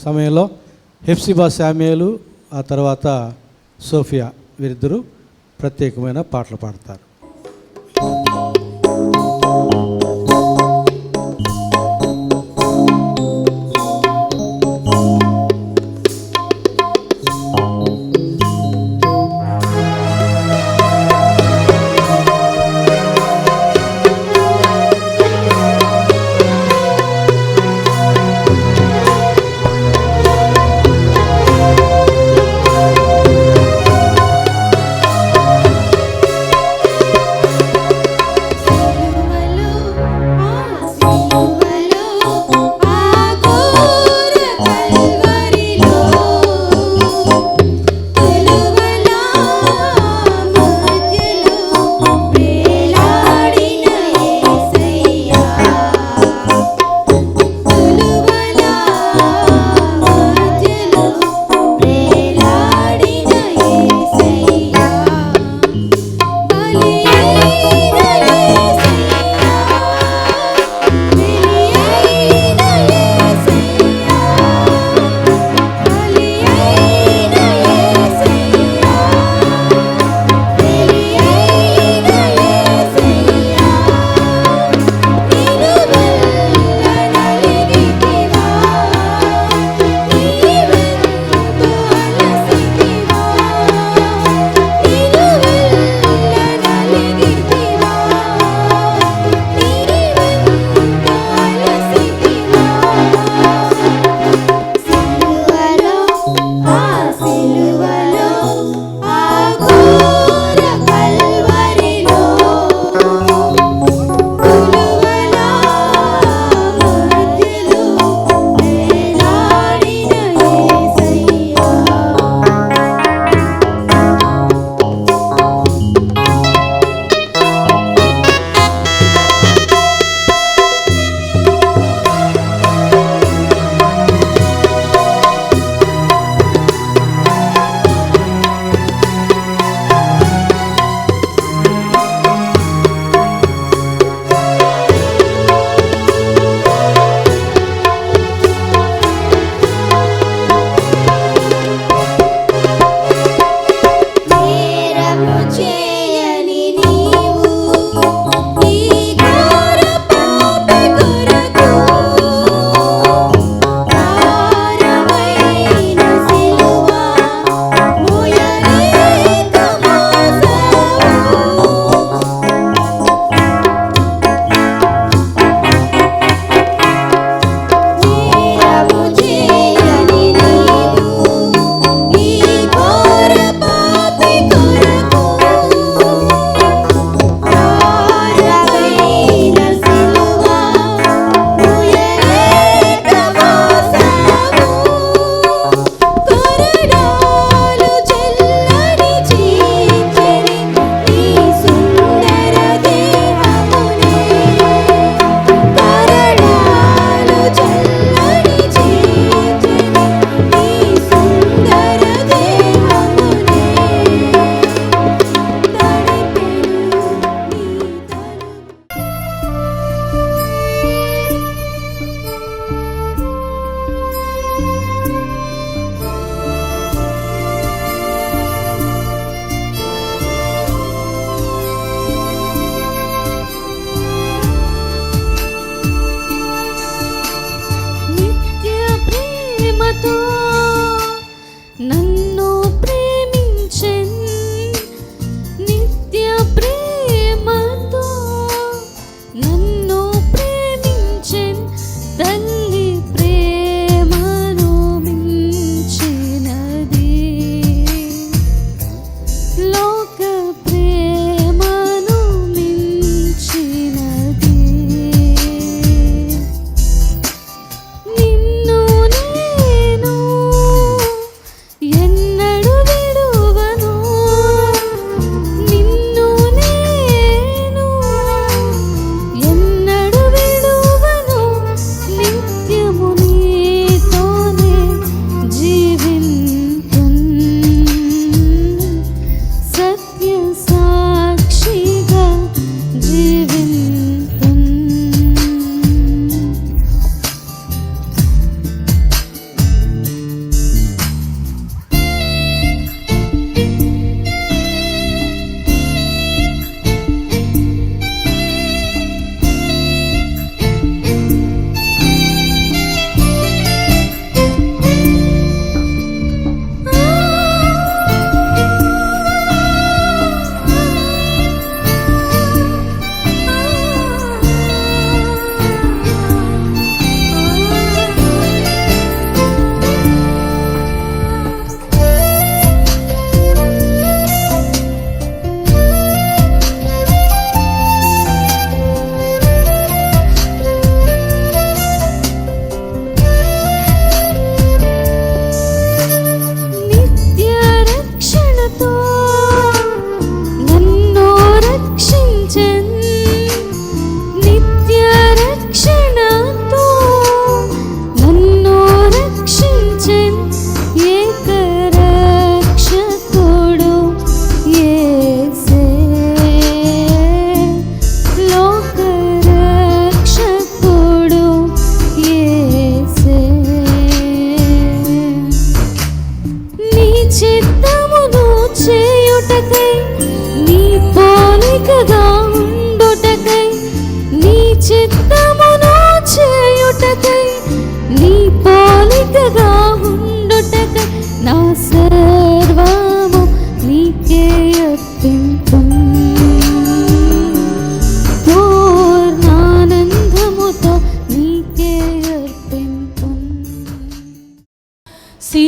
సమయంలో హెఫ్సిబా శామ్యూయేలు, ఆ తర్వాత సోఫియా వీరిద్దరూ ప్రత్యేకమైన పాటలు పాడతారు.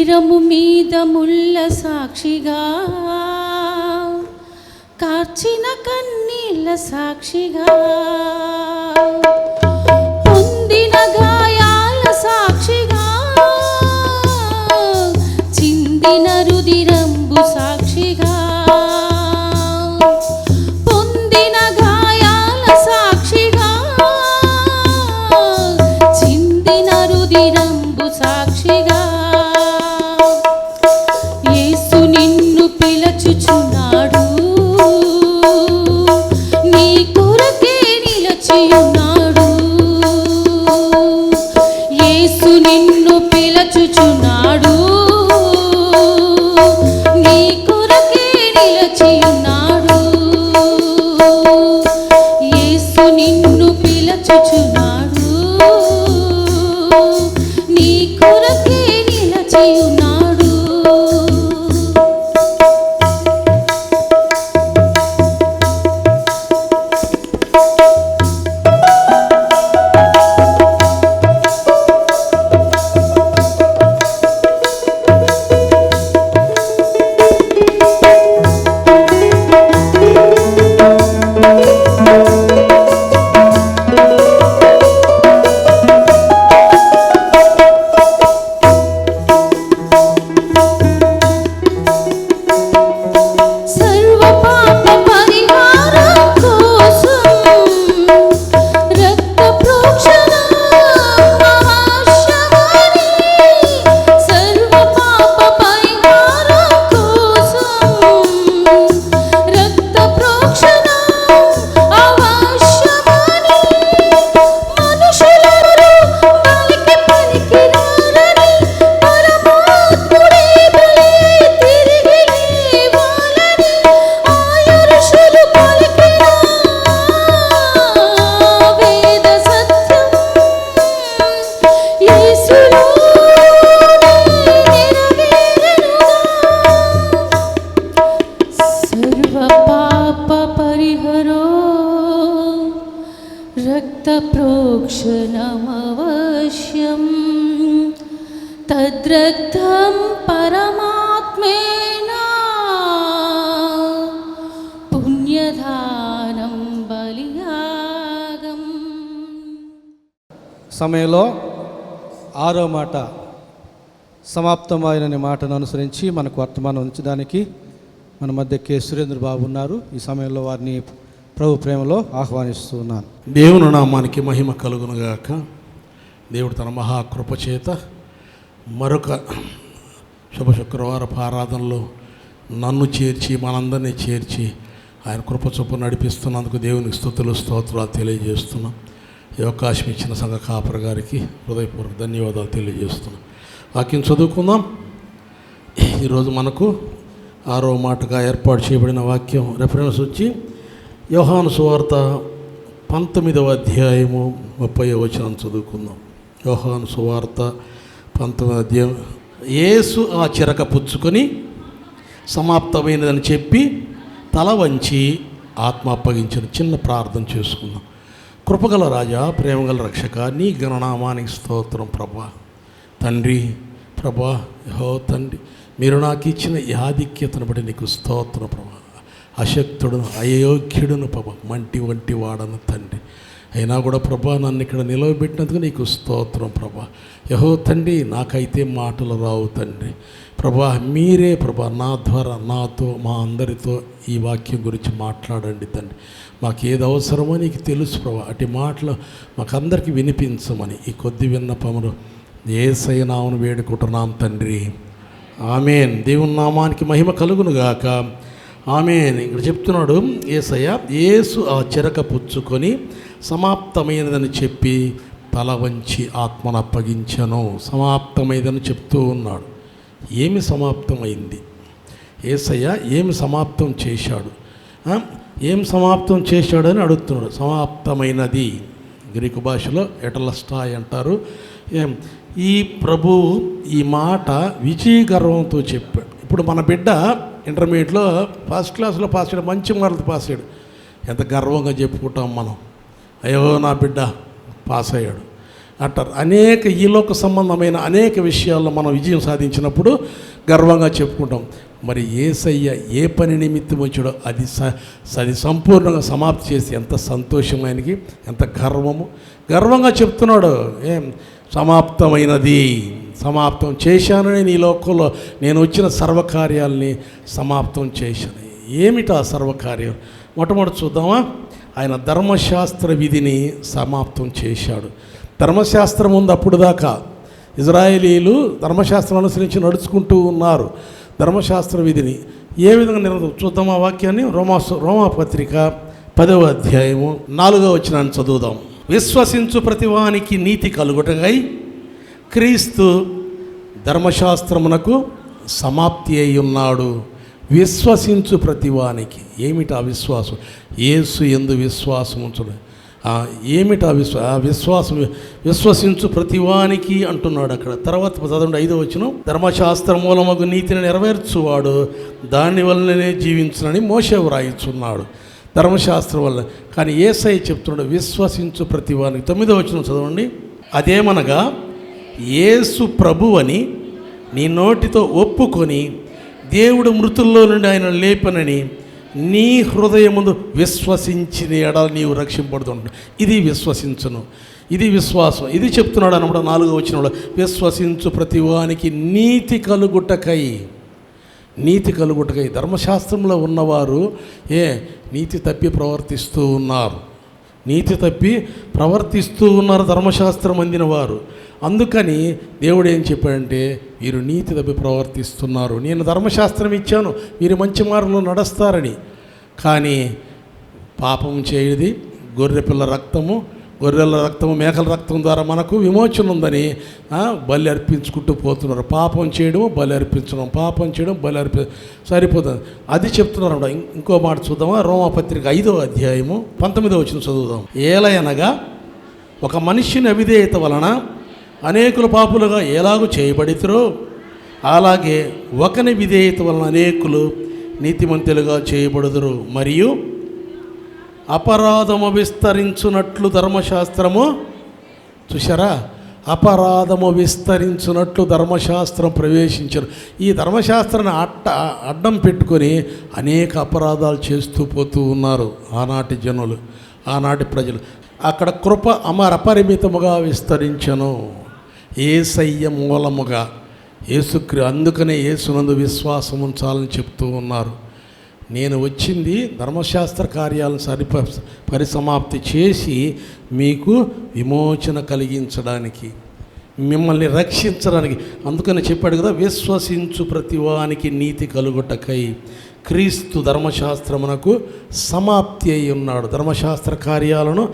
శిరము మీద ముళ్ళ సాక్షిగా, కార్చిన కన్నీళ్ళ సాక్షిగా, పొందిన గాయాల సాక్షిగా, చిందిన రుదిరంబు సాక్షిగా, పొందిన గాయాల సాక్షిగా, చిందిన రుదిరంబు సాక్షిగా, యేసు నిన్ను పిలచుచున్నాడు, నీ కొరకే నిలచియున్నాడు. యేసు నిన్ను పిలచుచున్నాడు, నీ కొరకే నిలచియున్నాడు. యేసు నిన్ను పిలచుచున్నాడు, నీ కొరకే నిలచియున్నాడు. రక్తప్రోక్షణమవశ్యం తద్రక్తం పరమాత్మేన పుణ్యదానం బలియాగం. సమయంలో 6వ మాట సమాప్తమైన మాటను అనుసరించి మనకు వర్తమానం ఉంచడానికి మన మధ్య కె సురేంద్ర బాబు ఉన్నారు. ఈ సమయంలో వారిని ప్రభు ప్రేమలో ఆహ్వానిస్తూ ఉన్నాను. దేవుని నామానికి మహిమ కలుగునుగాక. దేవుడు తన మహాకృప చేత మరొక శుభ శుక్రవారపు ఆరాధనలో నన్ను చేర్చి మనందరినీ చేర్చి ఆయన కృప చొప్పున నడిపిస్తున్నందుకు దేవునికి స్తుతులు స్తోత్రాలు తెలియజేస్తున్నాం. ఈ అవకాశం ఇచ్చిన సంఘ కాపరి గారికి హృదయపూర్వక ధన్యవాదాలు తెలియజేస్తున్నాం. వాక్యం చదువుకుందాం. ఈరోజు మనకు 6వ మాటగా ఏర్పాటు చేయబడిన వాక్యం రెఫరెన్స్ వచ్చి యోహాను సువార్త 19వ అధ్యాయము 30వ వచనం చదువుకుందాం. యోహాను సువార్త 19వ అధ్యాయం. యేసు ఆ చిరక పుచ్చుకొని సమాప్తమైనదని చెప్పి తల వంచి ఆత్మ అప్పగించిన చిన్న ప్రార్థన చేసుకుందాం. కృపగల రాజా, ప్రేమగల రక్షక, నీ గణనామానికి స్తోత్రం ప్రభా. తండ్రి ప్రభా, యెహోవా తండ్రి, మీరు నాకు ఇచ్చిన ఈ ఆధిక్యతను బట్టి నీకు స్తోత్రం ప్రభా. అశక్తుడును అయోగ్యుడును ప్రభా, మంటి వంటి వాడను తండ్రి, అయినా కూడా ప్రభా నన్ను ఇక్కడ నిలవబెట్టినందుకు నీకు స్తోత్రం ప్రభా. యెహోవా తండ్రి, నాకైతే మాటలు రావు తండ్రి ప్రభా. మీరే ప్రభా నా ద్వారా నాతో మా అందరితో ఈ వాక్యం గురించి మాట్లాడండి తండ్రి. మాకు ఏది అవసరమో నీకు తెలుసు ప్రభా. అటు మాటలు మాకందరికీ వినిపించమని ఈ కొద్ది విన్నపములు యేసయ్య నామమున వేడుకుంటున్నాం తండ్రి. ఆమేన్. దేవుని నామానికి మహిమ కలుగునుగాక. ఆమేన్. ఇక్కడ చెప్తున్నాడు యేసయ్య, యేసు ఆ చిరక పుచ్చుకొని సమాప్తమైనదని చెప్పి తల వంచి ఆత్మను అప్పగించను. సమాప్తమైనదని చెప్తూ ఉన్నాడు. ఏమి సమాప్తమైంది? యేసయ్య ఏమి సమాప్తం చేశాడు? ఏం సమాప్తం చేశాడని అడుగుతున్నాడు. సమాప్తమైనది గ్రీకు భాషలో ఎటలస్టాయ్ అంటారు. ఈ ప్రభువు ఈ మాట విజయగర్వంతో చెప్పాడు. ఇప్పుడు మన బిడ్డ ఇంటర్మీడియట్లో ఫస్ట్ క్లాస్లో పాస్ అయ్యాడు, మంచి మార్కులతో పాస్ అయ్యాడు. ఎంత గర్వంగా చెప్పుకుంటాం మనం, అయ్యో నా బిడ్డ పాస్ అయ్యాడు. అంటారు. అనేక ఈలోక సంబంధమైన అనేక విషయాల్లో మనం విజయం సాధించినప్పుడు గర్వంగా చెప్పుకుంటాం. మరి యేసయ్య ఏ పని నిమిత్తం వచ్చాడో అది సంపూర్ణంగా సమాప్తి చేసి ఎంత సంతోషం ఆయనకి, ఎంత గర్వంగా చెప్తున్నాడు. సమాప్తమైనది, సమాప్తం చేశానని నీ లోకంలో నేను వచ్చిన సర్వకార్యాలని సమాప్తం చేశాను. ఏమిటా సర్వకార్యం? మొట్టమొదటి చూద్దామా? ఆయన ధర్మశాస్త్ర విధిని సమాప్తం చేశాడు. ధర్మశాస్త్రం ఉంది అప్పుడు దాకా. ఇజ్రాయేలీలు ధర్మశాస్త్రం అనుసరించి నడుచుకుంటూ ఉన్నారు. ధర్మశాస్త్ర విధిని ఏ విధంగా చూద్దాం ఆ వాక్యాన్ని. రోమాపత్రిక 10వ అధ్యాయము 4వ వచనాన్ని చదువుదాం. విశ్వసించు ప్రతివానికి నీతి కలుగుటకై క్రీస్తు ధర్మశాస్త్రమునకు సమాప్తి అయి ఉన్నాడు. విశ్వసించు ప్రతివానికి. ఏమిటా విశ్వాసం? యేసు యందు విశ్వాసం ఉంచుడు. ఏమిటా విశ్వాసం? విశ్వసించు ప్రతివానికి అంటున్నాడు అక్కడ. తర్వాత చదవండి 5వ వచనం. ధర్మశాస్త్ర మూలమగు నీతిని నెరవేర్చువాడు దాని వల్లనే జీవించునని మోషే వ్రాయిచున్నాడు. ధర్మశాస్త్రం వల్ల. కానీ యేసయ్య చెప్తున్నాడు విశ్వసించు ప్రతివానికి. 9వ వచనం చదవండి. అదేమనగా యేసు ప్రభువని నీ నోటితో ఒప్పుకొని దేవుడు మృతుల్లో నుండి ఆయన లేపనని నీ హృదయముందు విశ్వసించిన ఎడల నీవు రక్షింపడుతుంటావు. ఇది విశ్వసించును, ఇది విశ్వాసం. ఇది చెప్తున్నాడు అన్నమాట 4వ వచనంలో. విశ్వసించు ప్రతివానికి నీతి కలుగుటకై. ధర్మశాస్త్రంలో ఉన్నవారు నీతి తప్పి ప్రవర్తిస్తూ ఉన్నారు. ధర్మశాస్త్రం అందిన వారు. అందుకని దేవుడు ఏం చెప్పాడంటే, వీరు నీతి తప్పి ప్రవర్తిస్తున్నారు, నేను ధర్మశాస్త్రం ఇచ్చాను, వీరు మంచి మార్గంలో నడుస్తారని. కానీ పాపం చేయది గొర్రెల రక్తము మేకల రక్తం ద్వారా మనకు విమోచన ఉందని బలి అర్పించుకుంటూ పోతున్నారు. పాపం చేయడం బలి అర్పించడం సరిపోతుంది. అది చెప్తున్నారు అన్నమాట. ఇంకో మాట చూద్దామా? రోమాపత్రిక 5వ అధ్యాయము 19వ వచనం చదువుదాం. ఏలయనగా ఒక మనిషిని అవిధేయత వలన అనేకుల పాపులుగా ఎలాగూ చేయబడితురో అలాగే ఒకని విధేయత వలన అనేకులు నీతిమంతులుగా చేయబడుదురు. మరియు అపరాధము విస్తరించునట్లు ధర్మశాస్త్రము, చూశారా, అపరాధము విస్తరించునట్లు ధర్మశాస్త్రం ప్రవేశించరు. ఈ ధర్మశాస్త్రాన్ని అడ్డం పెట్టుకొని అనేక అపరాధాలు చేస్తూ పోతూ ఉన్నారు ఆనాటి జనులు, ఆనాటి ప్రజలు. అక్కడ కృప అపరిమితముగా విస్తరించను యేసయ్య మూలముగా. అందుకనే యేసునందు విశ్వాసం ఉంచాలని చెప్తూ ఉన్నారు. నేను వచ్చింది ధర్మశాస్త్ర కార్యాలను పరిసమాప్తి చేసి మీకు విమోచన కలిగించడానికి, మిమ్మల్ని రక్షించడానికి. అందుకని చెప్పాడు కదా, విశ్వసించు ప్రతివానికి నీతి కలుగుటకై క్రీస్తు ధర్మశాస్త్రమునకు సమాప్తి అయి ఉన్నాడు. ధర్మశాస్త్ర కార్యాలను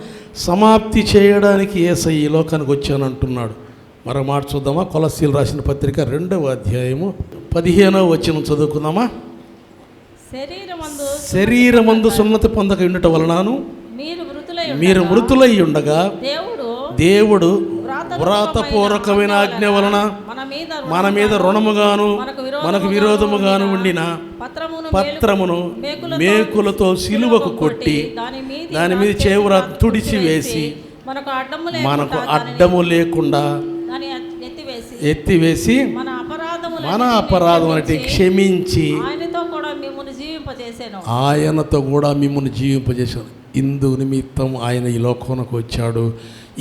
సమాప్తి చేయడానికి యేసయ్య ఈ లోకానికి వచ్చానంటున్నాడు. మరో మాట చూద్దామా? కొలస్సీలు రాసిన పత్రిక 2వ అధ్యాయము 15వ వచనం చదువుకుందామా? శరీరమందు సున్నతి పొందక ఉండటం వలనను మీరు మృతులై ఉండగా దేవుడు వ్రాతపూర్వకమైన ఆజ్ఞ వలన మన మీద రుణముగాను మనకు విరోధముగాను ఉండిన పత్రమును మేకులతో సిలువకు కొట్టి దాని మీద చేవుర తుడిచివేసి మనకు అడ్డము లేకుండా ఎత్తివేసి మన అపరాధం అంటే క్షమించి ఆయనతో కూడా మిమ్మల్ని జీవింపజేశాను. ఇందు నిమిత్తం ఆయన ఈ లోకానికి వచ్చాడు,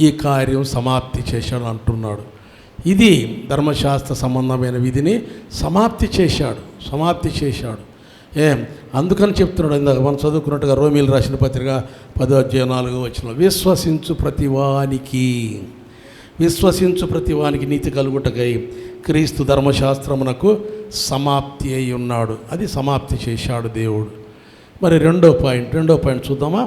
ఈ కార్యం సమాప్తి చేశాడు అంటున్నాడు. ఇది ధర్మశాస్త్ర సంబంధమైన విధిని సమాప్తి చేశాడు. అందుకని చెప్తున్నాడు. ఇందాక మనం చదువుకున్నట్టుగా రోమీలు రాసిన పత్రిక 10వ అధ్యాయం 4వ వచనం. విశ్వసించు ప్రతివానికి నీతి కలుగుటకై క్రీస్తు ధర్మశాస్త్రమునకు సమాప్తి అయి ఉన్నాడు. అది సమాప్తి చేశాడు దేవుడు. మరి రెండో పాయింట్ చూద్దామా?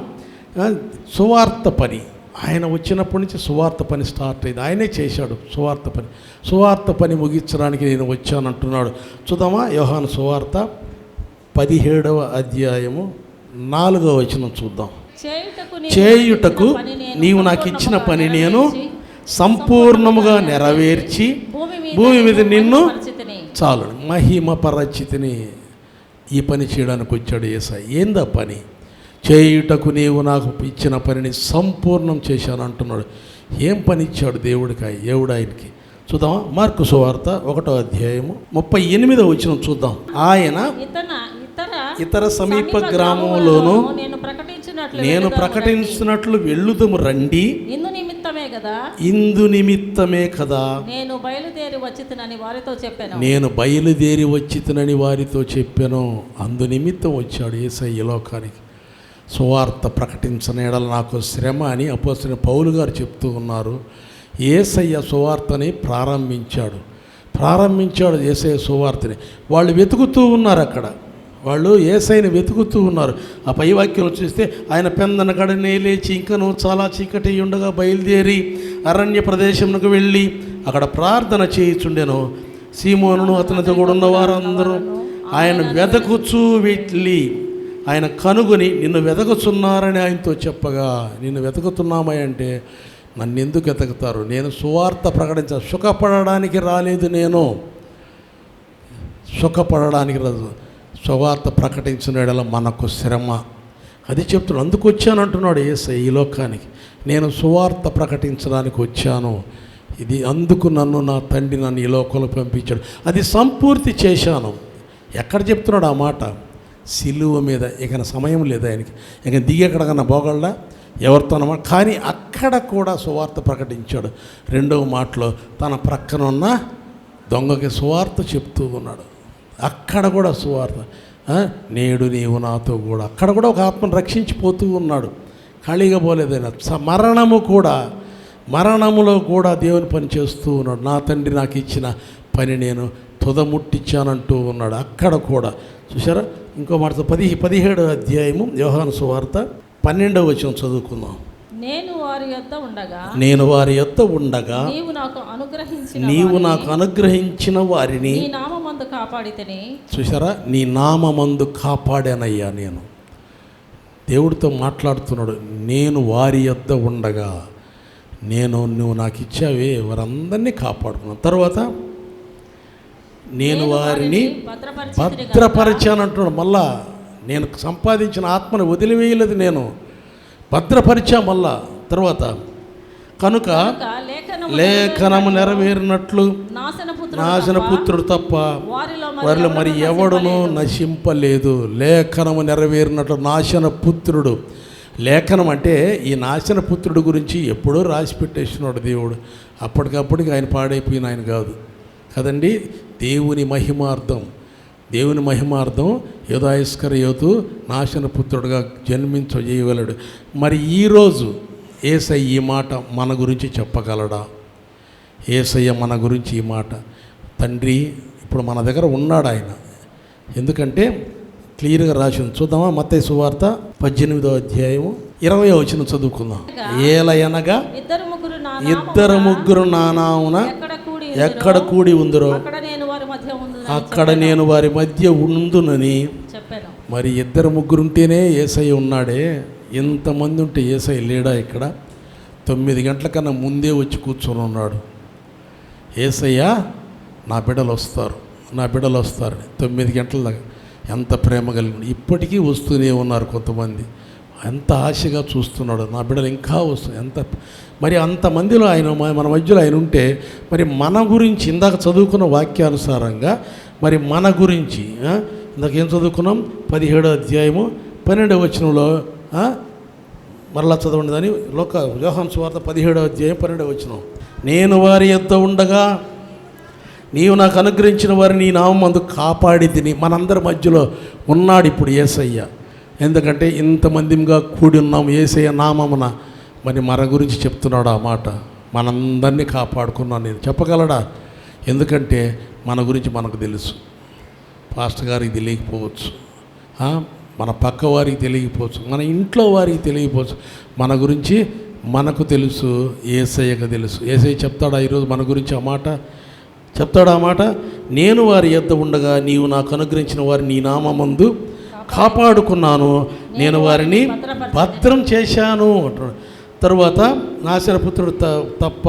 సువార్త పని. ఆయన వచ్చినప్పటి నుంచి సువార్త పని స్టార్ట్ అయింది. ఆయనే చేశాడు సువార్త పని ముగించడానికి నేను వచ్చానంటున్నాడు. చూద్దామా? యోహాను సువార్త 17వ అధ్యాయము 4వ వచనం చూద్దాం. చేయుటకు నీవు నాకు ఇచ్చిన పని నేను సంపూర్ణముగా నెరవేర్చి భూమి మీద నిన్ను చాలు మహిమపరచితిని. ఈ పని చేయడానికి వచ్చాడు యేసయ్య. ఏందా పని? చేయుటకు నీవు నాకు ఇచ్చిన పనిని సంపూర్ణం చేశాను అంటున్నాడు. ఏం పని ఇచ్చాడు దేవుడు ఆయనకి. చూద్దాం మార్కు సువార్త 1వ అధ్యాయము 38వ వచనం చూద్దాం. ఆయన ఇతర సమీప గ్రామంలోను నేను ప్రకటించినట్లు వెళ్ళుదము రండి, ఇందు నిమిత్తమే కదా నేను బయలుదేరి వచ్చితినని వారితో చెప్పాను. అందు నిమిత్తం వచ్చాడు యేసయ్య లోకానికి. సువార్త ప్రకటించని ఎడల నాకు శ్రమ అని అపోస్తలుడైన పౌలు గారు చెప్తూ ఉన్నారు. యేసయ్య సువార్తని ప్రారంభించాడు యేసయ్య సువార్తని. వాళ్ళు వెతుకుతూ ఉన్నారు, అక్కడ వాళ్ళు యేసయ్యని వెతుకుతూ ఉన్నారు. ఆ పై వాక్యం చూస్తే ఆయన పెందన గడనే లేచి ఇంకను చాలా చీకటి ఉండగా బయలుదేరి అరణ్య ప్రదేశంకు వెళ్ళి అక్కడ ప్రార్థన చేయుచుండెను. సీమోనును అతనితో కూడా ఉన్న వారందరూ ఆయన వెతకుచూ వెళ్ళి ఆయన కనుగొని నిన్ను వెతకుచున్నారని ఆయనతో చెప్పగా, నిన్ను వెతుకుతున్నామా అంటే నన్ను ఎందుకు వెతుకుతారు, నేను సువార్త సుఖపడడానికి రాలేదు, నేను సుఖపడడానికి రాదు, సువార్త ప్రకటించిన ఎడల మనకు శ్రమ. అది చెప్తున్నాడు. అందుకు వచ్చాను అంటున్నాడు యేసయ్య ఈ లోకానికి. నేను సువార్త ప్రకటించడానికి వచ్చాను, ఇది అందుకు నా తండ్రి నన్ను ఈ లోకంలో పంపించాడు, అది సంపూర్తి చేశాను. ఎక్కడ చెప్తున్నాడు ఆ మాట? సిలువ మీద. ఇక సమయం లేదు ఆయనకి, ఇక దిగి ఎక్కడికన్నా పోగలడా ఎవరితోనమాట. కానీ అక్కడ కూడా సువార్త ప్రకటించాడు. 2వ మాటలో తన ప్రక్కన ఉన్న దొంగకి సువార్త చెప్తూ ఉన్నాడు. అక్కడ కూడా సువార్త, నేడు నీవు నాతో కూడా, అక్కడ కూడా ఒక ఆత్మను రక్షించిపోతూ ఉన్నాడు. ఖాళీగా పోలేదైనా. మరణములో కూడా దేవుని పని చేస్తూ ఉన్నాడు. నా తండ్రి నాకు ఇచ్చిన పని నేను తుదముట్టించానంటూ ఉన్నాడు. అక్కడ కూడా చూసారా. ఇంకో మాట 17వ అధ్యాయము యోహాను సువార్త 12వ వచనం చదువుకుందాం. నేను వారి యొద్ద ఉండగా నీవు నాకు అనుగ్రహించిన వారిని చూసారా, నీ నామమందు కాపాడానయ్యా. నేను దేవుడితో మాట్లాడుతున్నాడు. నేను వారి యొద్ద ఉండగా నువ్వు నాకు ఇచ్చావే వారందరినీ కాపాడుకున్నాను. తర్వాత నేను వారిని భద్రపరిచాను అంటున్నాడు. మళ్ళా నేను సంపాదించిన ఆత్మను వదిలివేయలేదు, నేను భద్రపరిచా. మళ్ళా తర్వాత కనుక లేఖనము నెరవేరినట్లు నాశనపుత్రుడు తప్ప వారిలో మరి ఎవడునూ నశింపలేదు. లేఖనము నెరవేరినట్లు నాశనపుత్రుడు. లేఖనం అంటే ఈ నాశనపుత్రుడు గురించి ఎప్పుడో రాసి పెట్టేసినాడు దేవుడు. అప్పటికప్పటికి ఆయన పాడైపోయిన ఆయన కాదు కదండి. దేవుని మహిమార్థం యోధాయిస్కరియోతు నాశనపుత్రుడుగా జన్మించజేయగలడు. మరి ఈరోజు యేసయ్య ఈ మాట మన గురించి చెప్పగలడా? యేసయ్య మన గురించి ఈ మాట, తండ్రి ఇప్పుడు మన దగ్గర ఉన్నాడు ఆయన. ఎందుకంటే క్లియర్గా రాసింది. చూద్దామా మత్తయి సువార్త 18వ అధ్యాయము 20వ వచనం చదువుకుందాం. ఏలయనగా ఇద్దరు ముగ్గురు నా నామమున ఎక్కడ కూడి ఉందరో అక్కడ నేను వారి మధ్య ఉందునని. మరి 2-3 ఉంటేనే యేసయ్య ఉన్నాడే, ఎంతమంది ఉంటే యేసయ్య లేడా? ఇక్కడ 9 గంటల కన్నా ముందే వచ్చి కూర్చొని ఉన్నాడు. యేసయ్య నా బిడ్డలు వస్తారు 9 గంటల దాకా. ఎంత ప్రేమ కలిగి ఇప్పటికీ వస్తూనే ఉన్నారు కొంతమంది. ఎంత ఆశగా చూస్తున్నాడు, నా బిడ్డలు ఇంకా వస్తుంది. మరి అంతమందిలో ఆయన మన మధ్యలో ఆయన ఉంటే మరి మన గురించి ఇందాక చదువుకున్న వాక్యానుసారంగా మరి మన గురించి ఇందాక ఏం చదువుకున్నాం? 17వ అధ్యాయము 12వ వచనంలో మరలా చదవండి దాన్ని. యోహాను సువార్త 17వ అధ్యాయం 12వ వచనం. నేను వారి యొద్ద ఉండగా నీవు నాకు అనుగ్రహించిన వారిని నీ నామమందు కాపాడితిని. మనందరి మధ్యలో ఉన్నాడు ఇప్పుడు యేసయ్య. ఎందుకంటే ఇంతమందిగా కూడి ఉన్నాం యేసయ్య నామమున. మరి మన గురించి చెప్తున్నాడు ఆ మాట. మనందరినీ కాపాడుకున్నాను నేను చెప్పగలడా? ఎందుకంటే మన గురించి మనకు తెలుసు. పాస్టర్ గారికి తెలియకపోవచ్చు, మన పక్క వారికి తెలియకపోవచ్చు, మన ఇంట్లో వారికి తెలియకపోవచ్చు. మన గురించి మనకు తెలుసు, యేసయ్యకు తెలుసు. యేసయ్య చెప్తాడా ఈరోజు మన గురించి ఆ మాట? చెప్తాడు ఆ మాట. నేను వారి యొద్ద ఉండగా నీవు నాకు అనుగ్రహించిన వారిని నీ నామమందు కాపాడుకున్నాను, నేను వారిని భద్రం చేశాను. తరువాత నాశనపుత్రుడు తప్ప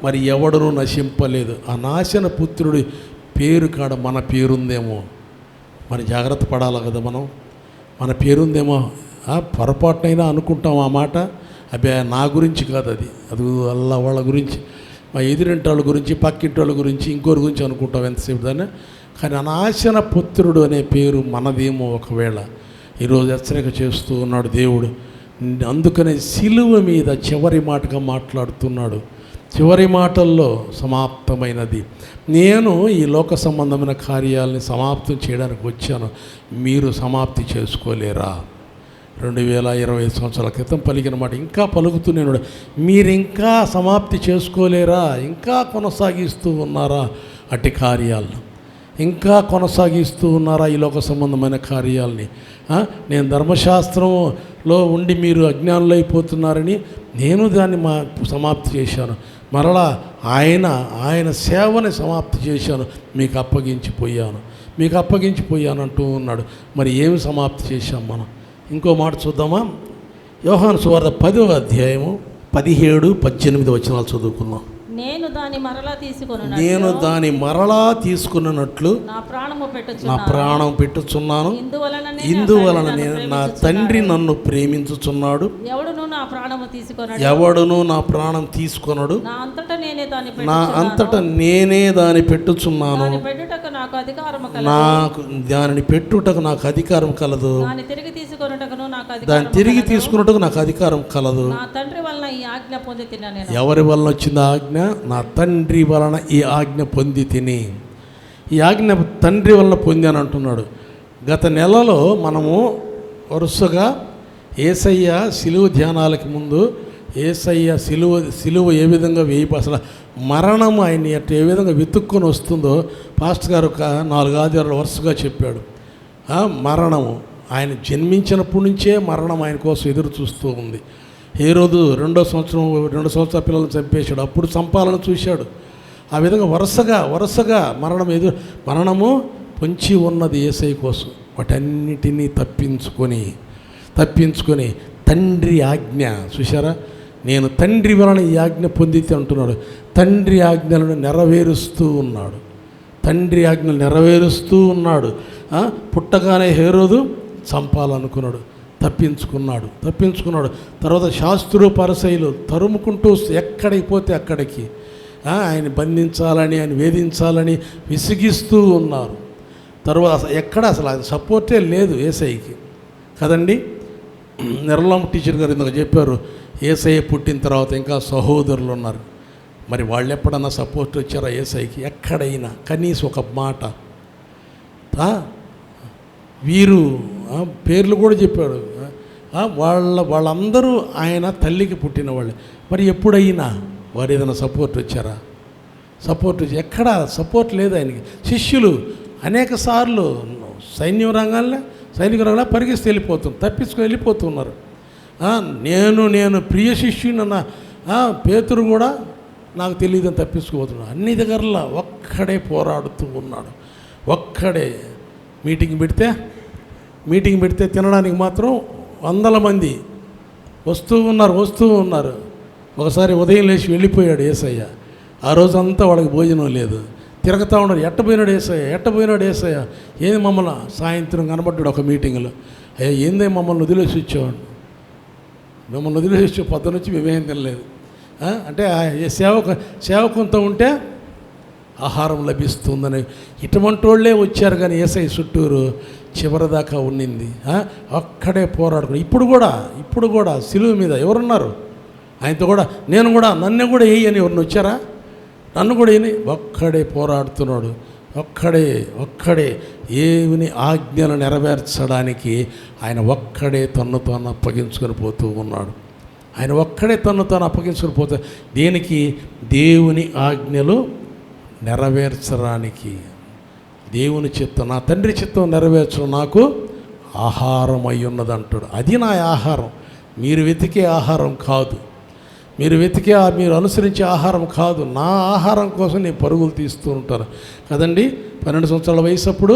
మరి ఎవడునూ నశింపలేదు. ఆ నాశనపుత్రుడి పేరు కాడ మన పేరుందేమో, మరి జాగ్రత్త పడాలి కదా మనం. మన పేరుందేమో, పొరపాటునైనా అనుకుంటాం ఆ మాట. అబ్బే నా గురించి కాదు, అది అల్లా వాళ్ళ గురించి, మా ఎదురింటి వాళ్ళ గురించి, పక్కింటి వాళ్ళ గురించి, ఇంకోరి గురించి అనుకుంటాం ఎంతసేపు దాన్ని. కానీ అనాశన పుత్రుడు అనే పేరు మనదేమో ఒకవేళ. ఈరోజు హెచ్చరిక చేస్తూ ఉన్నాడు దేవుడు. అందుకనే సిలువ మీద చివరి మాటగా మాట్లాడుతున్నాడు. చివరి మాటల్లో సమాప్తమైనది. నేను ఈ లోక సంబంధమైన కార్యాలని సమాప్తం చేయడానికి వచ్చాను, మీరు సమాప్తి చేసుకోలేరా? 2025 సంవత్సరాల క్రితం పలికిన మాట ఇంకా పలుకుతున్నాను. మీరు ఇంకా సమాప్తి చేసుకోలేరా? ఇంకా కొనసాగిస్తూ ఉన్నారా అట్టి కార్యాలను? ఇంకా కొనసాగిస్తూ ఉన్నారా ఈ లోక సంబంధమైన కార్యాలని? నేను ధర్మశాస్త్రంలో ఉండి మీరు అజ్ఞానులు అయిపోతున్నారని నేను దాన్ని సమాప్తి చేశాను. మరలా ఆయన సేవని సమాప్తి చేశాను, మీకు అప్పగించిపోయాను అంటూ ఉన్నాడు. మరి ఏమి సమాప్తి చేశాం మనం? ఇంకో మాట చూద్దామా? యోహాను సువార్త 10వ అధ్యాయము 17-18 వచనాలు చదువుకుందాం. నేను దాని మరలా తీసుకున్నట్లు నా ప్రాణము పెట్టుచున్నాను. ఇందువలన నేను నా తండ్రి నన్ను ప్రేమించుచున్నాడు. ఎవడును నా ప్రాణం తీసుకొనడు. నా అంతటా నేనే దాన్ని పెట్టుచున్నాను. నాకు దానిని పెట్టుటకు నాకు అధికారం కలదు. దాన్ని తిరిగి తీసుకున్నట్టుకు నాకు అధికారం కలదు. ఎవరి వలన వచ్చింది ఆజ్ఞ? నా తండ్రి వలన ఈ ఆజ్ఞ పొంది తిని. ఈ ఆజ్ఞ తండ్రి వలన పొందాను అంటున్నాడు. గత నెలలో మనము వరుసగా యేసయ్య శిలువ ధ్యానాలకి ముందు యేసయ్య శిలువ ఏ విధంగా అసలు మరణము ఆయన ఏ విధంగా వెతుక్కొని వస్తుందో పాస్టర్ గారు ఒక 4 ఆదివారాలు వరుసగా చెప్పాడు. మరణము ఆయన జన్మించినప్పటి నుంచే మరణం ఆయన కోసం ఎదురు చూస్తూ ఉంది. హేరోదు 2 సంవత్సరాల పిల్లలను చంపేశాడు, అప్పుడు చంపాలని చూశాడు. ఆ విధంగా వరుసగా మరణము పొంచి ఉన్నది యేసయ్య కోసం. వాటన్నిటినీ తప్పించుకొని తండ్రి ఆజ్ఞ చూశారా? నేను తండ్రి వలన ఈ ఆజ్ఞ పొందితే అంటున్నాడు. తండ్రి ఆజ్ఞలను నెరవేరుస్తూ ఉన్నాడు. పుట్టగానే హేరోదు చంపాలనుకున్నాడు, తప్పించుకున్నాడు. తర్వాత శాస్త్రులు పరిసయ్యులు తరుముకుంటూ ఎక్కడికి పోతే అక్కడికి ఆయన బంధించాలని, ఆయన వేధించాలని విసిగిస్తూ ఉన్నారు. తర్వాత ఎక్కడ అసలు ఆయన సపోర్టే లేదు యేసయ్యకి కదండి. నిర్మలం టీచర్ గారు ఇందాక చెప్పారు, యేసయ్య పుట్టిన తర్వాత ఇంకా సహోదరులు ఉన్నారు. మరి వాళ్ళు ఎప్పుడన్నా సపోర్ట్ వచ్చారా యేసయ్యకి? ఎక్కడైనా కనీసం ఒక మాట. వీరు పేర్లు కూడా చెప్పాడు. వాళ్ళందరూ ఆయన తల్లికి పుట్టిన వాళ్ళే. మరి ఎప్పుడైనా వారు ఏదైనా సపోర్ట్ వచ్చారా? ఎక్కడ సపోర్ట్ లేదు ఆయనకి. శిష్యులు అనేక సార్లు సైనిక రంగంలో పరిగెత్తి తప్పించుకొని వెళ్ళిపోతున్నారు. నేను ప్రియ శిష్యునన్న పేతురు కూడా నాకు తెలియదని తప్పించుకుపోతున్నాడు. అన్ని దగ్గరలో ఒక్కడే పోరాడుతూ ఉన్నాడు. ఒక్కడే మీటింగ్ పెడితే తినడానికి మాత్రం 100 మంది వస్తూ ఉన్నారు. ఒకసారి ఉదయం లేచి వెళ్ళిపోయాడు యేసయ్య. ఆ రోజంతా వాళ్ళకి భోజనం లేదు. తిరగతా ఉన్నారు. ఎట్టపోయినాడు యేసయ్య, ఏంది మమ్మల్ని సాయంత్రం కనబడ్డాడు ఒక మీటింగ్లో. అయ్యా ఏందే మమ్మల్ని వదిలేసి వచ్చేవాడు, పొద్దున నుంచి మేమేం తినలేదు అంటే సేవకంతో ఉంటే ఆహారం లభిస్తుందని ఇటువంటి వాళ్ళే వచ్చారు. కానీ యేసయ్య చుట్టూరు చివరిదాకా ఉండింది. అక్కడే పోరాడుకుని ఇప్పుడు కూడా సిలువ మీద ఎవరున్నారు? ఆయనతో కూడా నన్ను కూడా వేయని ఎవరిని వచ్చారా? నన్ను కూడా వేయని. ఒక్కడే పోరాడుతున్నాడు. ఒక్కడే ఏమిని ఆజ్ఞలు నెరవేర్చడానికి ఆయన ఒక్కడే తన్ను తాను అప్పగించుకొని పోతూ ఉన్నాడు. దేనికి? దేవుని ఆజ్ఞలు నెరవేర్చడానికి. దేవుని చిత్తం, నా తండ్రి చిత్తం నెరవేర్చడం నాకు ఆహారం అయి ఉన్నది అంటాడు. అది నా ఆహారం. మీరు వెతికే ఆహారం కాదు, మీరు అనుసరించే ఆహారం కాదు. నా ఆహారం కోసం నేను పరుగులు తీస్తూ ఉంటాను కదండి. 12 సంవత్సరాల వయసు అప్పుడు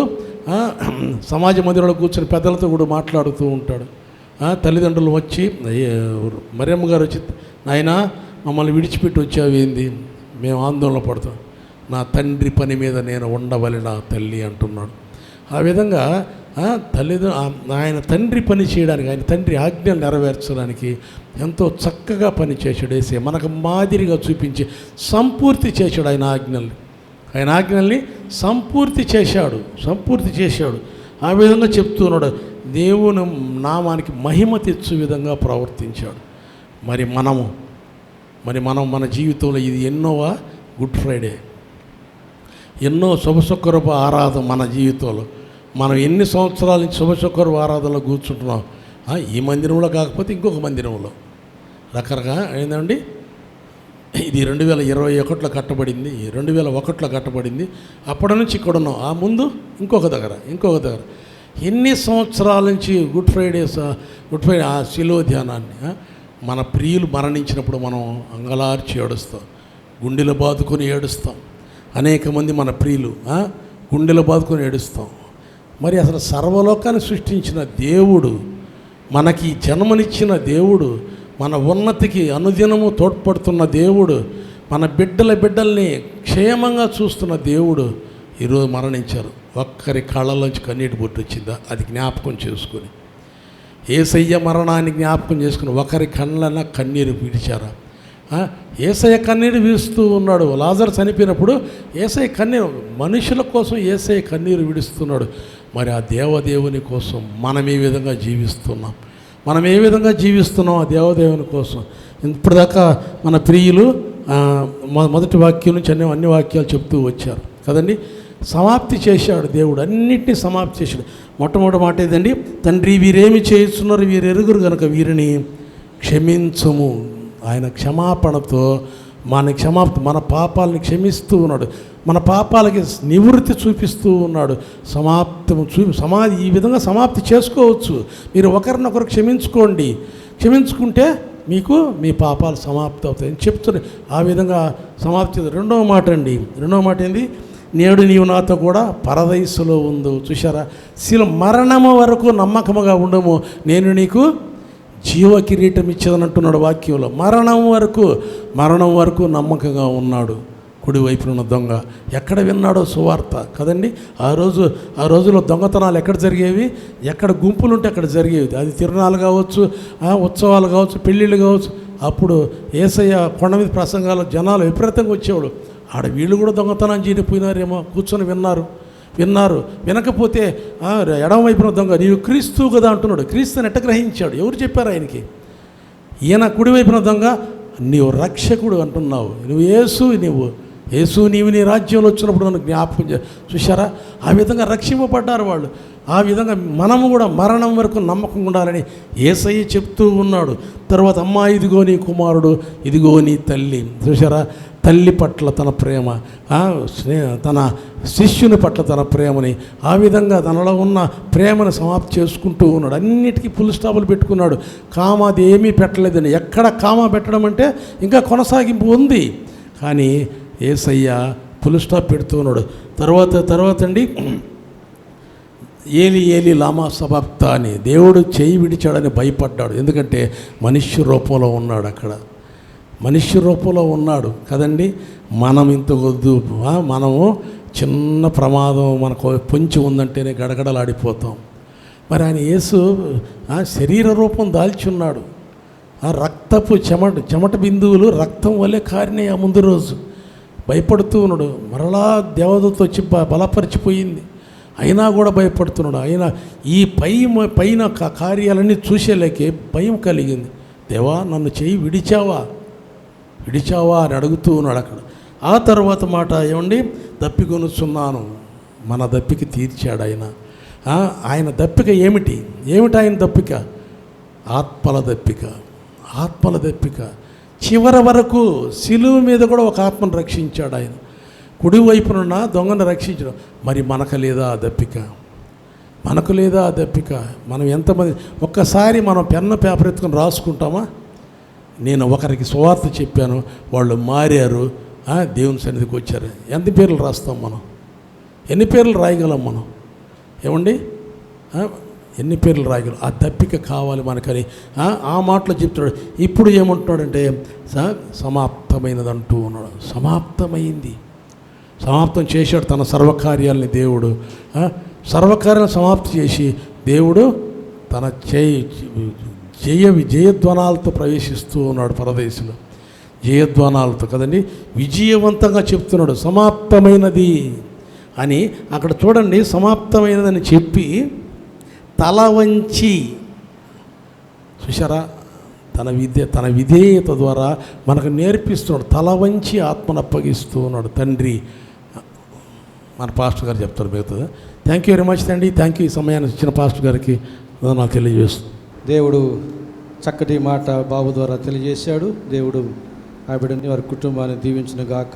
సమాజ మందిరంలో కూర్చొని పెద్దలతో కూడా మాట్లాడుతూ ఉంటాడు. తల్లిదండ్రులు వచ్చి, మరియమ్మ గారు వచ్చి, నాయనా మమ్మల్ని విడిచిపెట్టి వచ్చావేంది? మేము ఆందోళన పడతాం. నా తండ్రి పని మీద నేను ఉండవలె నా తల్లి అంటున్నాడు. ఆ విధంగా ఆయన తండ్రి పని చేయడానికి, ఆయన తండ్రి ఆజ్ఞలు నెరవేర్చడానికి ఎంతో చక్కగా పని చేశాడు. వేసే మనకు మాదిరిగా చూపించి సంపూర్తి చేశాడు ఆయన ఆజ్ఞల్ని సంపూర్తి చేశాడు. ఆ విధంగా చెప్తున్నాడు. దేవుని నామానికి మహిమ తెచ్చు విధంగా ప్రవర్తించాడు. మరి మనం మన జీవితంలో ఇది ఎన్నోవా గుడ్ ఫ్రైడే, ఎన్నో శుభశుక్రపు ఆరాధన మన జీవితంలో. మనం ఎన్ని సంవత్సరాల నుంచి శుభశుక్రపు ఆరాధనలో కూర్చుంటున్నాం. ఈ మందిరంలో కాకపోతే ఇంకొక మందిరంలో రకరకాల ఏంటండి. ఇది 2021లో కట్టబడింది, 2001లో కట్టబడింది. అప్పటి నుంచి ఇక్కడ ఉన్నాం. ఆ ముందు ఇంకొక దగ్గర. ఎన్ని సంవత్సరాల నుంచి గుడ్ ఫ్రైడే ఆ శిలువ ధ్యానాన్ని మన ప్రియులు మరణించినప్పుడు మనం అంగలార్చి ఏడుస్తాం, గుండెలు బాదుకొని ఏడుస్తాం. అనేక మంది మన ప్రియులు గుండెలు బాదుకొని ఏడుస్తాం. మరి అసలు సర్వలోకాన్ని సృష్టించిన దేవుడు, మనకి జన్మనిచ్చిన దేవుడు, మన ఉన్నతికి అనుదినము తోడ్పడుతున్న దేవుడు, మన బిడ్డల్ని క్షేమంగా చూస్తున్న దేవుడు ఈరోజు మరణించారు. ఒక్కరి కళ్ళలోంచి కన్నీటి బొట్టు వచ్చిందా? అది జ్ఞాపకం చేసుకొని, యేసయ్య మరణాన్ని జ్ఞాపకం చేసుకుని ఒకరి కళ్ళన కన్నీరు విడిచారా? యేసయ్య కన్నీరు వీస్తూ ఉన్నాడు. లాజరు చనిపోయినప్పుడు యేసయ్య కన్నీరు, మనుషుల కోసం యేసయ్య కన్నీరు విడుస్తున్నాడు. మరి ఆ దేవదేవుని కోసం మనం ఏ విధంగా జీవిస్తున్నాం? ఆ దేవదేవుని కోసం. ఇప్పటిదాకా మన ప్రియులు మొదటి వాక్యం నుంచి అన్ని వాక్యాలు చెప్తూ వచ్చారు కదండి. సమాప్తి చేశాడు దేవుడు, అన్నిటినీ సమాప్తి చేశాడు. మొట్టమొదటి మాట ఏదండి? తండ్రి, వీరేమి చేస్తున్నారు, వీరు ఎరుగురు కనుక వీరిని క్షమించము. ఆయన క్షమాపణతో మన పాపాలని క్షమిస్తూ ఉన్నాడు, మన పాపాలకి నివృత్తి చూపిస్తూ ఉన్నాడు. ఈ విధంగా సమాప్తి చేసుకోవచ్చు. మీరు ఒకరినొకరు క్షమించుకుంటే మీకు మీ పాపాలు సమాప్తి అవుతాయని చెప్తున్నారు. ఆ విధంగా సమాప్తి. రెండవ మాట ఏంది? నేడు నీవు నాతో కూడా పరదైసులో ఉండు. చూశారా? మరణము వరకు నమ్మకముగా ఉండము, నేను నీకు జీవ కిరీటం ఇచ్చేదనంటున్నాడు వాక్యంలో. మరణం వరకు నమ్మకంగా ఉన్నాడు. కుడివైపున ఉన్న దొంగ ఎక్కడ విన్నాడో సువార్త కదండి. ఆ రోజులో దొంగతనాలు ఎక్కడ జరిగేవి? ఎక్కడ గుంపులుంటే అక్కడ జరిగేవి. అది తిరునాళ్ళు కావచ్చు, ఉత్సవాలు కావచ్చు, పెళ్ళిళ్ళు కావచ్చు. అప్పుడు యేసయ్య కొండ మీద ప్రసంగాలు జనాలు విపరీతంగా వచ్చేవాడు. ఆడ వీళ్ళు కూడా దొంగతనం చేయకపోయినారేమో, కూర్చొని విన్నారు. వినకపోతే ఎడమవైపున దొంగ, నీవు క్రీస్తు కదా అంటున్నాడు. క్రీస్తుని ఎట్ట గ్రహించాడు? ఎవరు చెప్పారు ఆయనకి? ఈయన కుడివైపున దొంగ, నీవు రక్షకుడు అంటున్నావు, యేసు నీవు నీ రాజ్యంలో వచ్చినప్పుడు నన్ను జ్ఞాపకం చూశారా? ఆ విధంగా రక్షింపబడ్డారు వాళ్ళు. ఆ విధంగా మనము కూడా మరణం వరకు నమ్మకం ఉండాలని యేసయ్య చెప్తూ ఉన్నాడు. తర్వాత అమ్మా, ఇదిగో నీ కుమారుడు, ఇదిగో నీ తల్లి. చూశారా? తల్లి పట్ల తన ప్రేమ, తన శిష్యుని పట్ల తన ప్రేమని, ఆ విధంగా తనలో ఉన్న ప్రేమను సమాప్తి చేసుకుంటూ ఉన్నాడు. అన్నిటికీ ఫుల్ స్టాపులు పెట్టుకున్నాడు. కామాది ఏమీ పెట్టలేదండి. ఎక్కడ కామా పెట్టడం అంటే ఇంకా కొనసాగింపు ఉంది, కానీ యేసయ్య ఫుల్ స్టాప్ పెడుతూ ఉన్నాడు. తర్వాత అండి, ఏలి లామా సబక్త అని దేవుడు చేయి విడిచాడని భయపడ్డాడు. ఎందుకంటే మనుష్య రూపంలో ఉన్నాడు, అక్కడ మనుష్య రూపంలో ఉన్నాడు కదండి. మనం ఇంత వద్దు, మనము చిన్న ప్రమాదం మనకు పొంచి ఉందంటేనే గడగడలాడిపోతాం. మరి ఆయన యేసు శరీర రూపం దాల్చి ఉన్నాడు. రక్తపు చెమట బిందువులు రక్తం వల్లే కారినాయి. ఆ ముందు రోజు భయపడుతూ ఉన్నాడు. మరలా దేవదూత వచ్చి బలపరిచిపోయింది, అయినా కూడా భయపడుతున్నాడు. అయినా ఈ పైన కార్యాలన్నీ చూసేలేకే భయం కలిగింది. దేవా, నన్ను చేయి విడిచావా అని అడుగుతూ ఉన్నాడు అక్కడ. ఆ తర్వాత మాట ఏమండి? దప్పికొనుచున్నాను. మన దప్పిక తీర్చాడు ఆయన. ఆయన దప్పిక ఏమిటి ఆయన దప్పిక? ఆత్మల దప్పిక. చివరి వరకు శిలువ మీద కూడా ఒక ఆత్మను రక్షించాడు ఆయన. కుడివైపునున్న దొంగను రక్షించడం. మరి మనకు లేదా ఆ దప్పిక? మనం ఎంతమంది ఒక్కసారి మనం పెన్ను పేపర్ ఎత్తుకొని రాసుకుంటామా? నేను ఒకరికి సువార్త చెప్పాను, వాళ్ళు మారారు, దేవుని సన్నిధికి వచ్చారు. ఎంత పేర్లు రాస్తాం మనం? ఎన్ని పేర్లు రాయగలం మనం? ఏమండి, ఎన్ని పేర్లు రాయగలం? ఆ దప్పిక కావాలి మనకని ఆ మాటలో చెప్తున్నాడు. ఇప్పుడు ఏమంటున్నాడంటే సమాప్తమైనది అంటూ ఉన్నాడు. సమాప్తం చేశాడు తన సర్వకార్యాలని దేవుడు. సర్వకార్యం సమాప్తి చేసి దేవుడు తన జయధ్వనాలతో ప్రవేశిస్తూ ఉన్నాడు పరదేశంలో. జయధ్వనాలతో కదండి, విజయవంతంగా చెప్తున్నాడు సమాప్తమైనది అని. అక్కడ చూడండి, సమాప్తమైనదని చెప్పి తల వంచి, చూసారా, తన విధేయత ద్వారా మనకు నేర్పిస్తున్నాడు. తల వంచి ఆత్మను అప్పగిస్తూ ఉన్నాడు తండ్రి. మన పాస్టర్ గారు చెప్తారు మిగతా. థ్యాంక్ యూ వెరీ మచ్ అండి. Thank you. ఈ సమయాన్ని ఇచ్చిన పాస్టర్ గారికి నాకు తెలియజేస్తుంది. దేవుడు చక్కటి మాట బాబు ద్వారా తెలియజేశాడు. దేవుడు ఆ బిడ్డని వారి కుటుంబాన్ని దీవించును గాక.